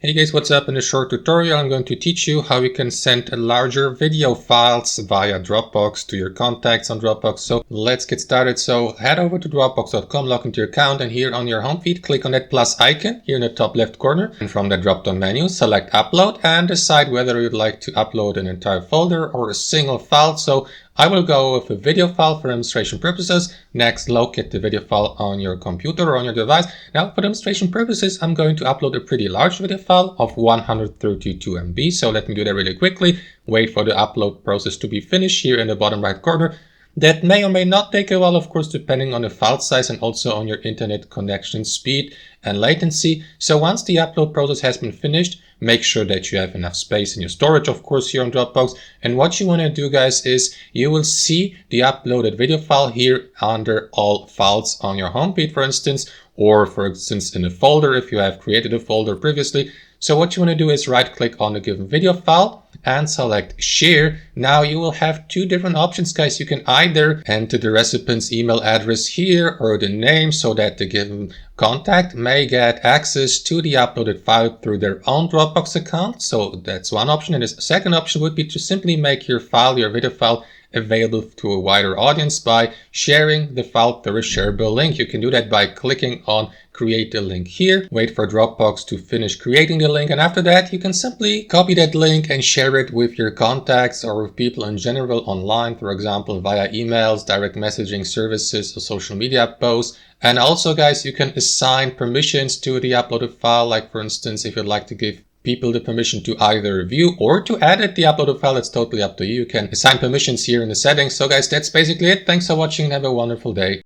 Hey guys, what's up? In this short tutorial, I'm going to teach you how you can send larger video files via Dropbox to your contacts on Dropbox. So let's get started. So head over to dropbox.com, log into your account, and here on your home feed, click on that plus icon here in the top left corner. And from the drop-down menu, select upload and decide whether you'd like to upload an entire folder or a single file. So I will go with a video file for demonstration purposes. Next, locate the video file on your computer or on your device. Now, for demonstration purposes, I'm going to upload a pretty large video file of 132 MB. So let me do that really quickly. Wait for the upload process to be finished here in the bottom right corner. That may or may not take a while, of course, depending on the file size and also on your internet connection speed and latency. So once the upload process has been finished, make sure that you have enough space in your storage, of course, here on Dropbox. And what you want to do, guys, is you will see the uploaded video file here under all files on your home feed, for instance, or for instance, in a folder if you have created a folder previously. So what you want to do is right click on the given video file and select share. Now you will have two different options, guys. You can either enter the recipient's email address here or the name so that the given contact may get access to the uploaded file through their own Dropbox account. So that's one option. And the second option would be to simply make your file, your video file, available to a wider audience by sharing the file through a shareable link. You can do that by clicking on create a link here, wait for Dropbox to finish creating the link, and after that you can simply copy that link and share it with your contacts or with people in general online, for example via emails, direct messaging services, or social media posts. And also, guys, you can assign permissions to the uploaded file, like for instance if you'd like to give people the permission to either view or to edit the uploaded file. It's totally up to you. You can assign permissions here in the settings. So guys, that's basically it. Thanks for watching and have a wonderful day.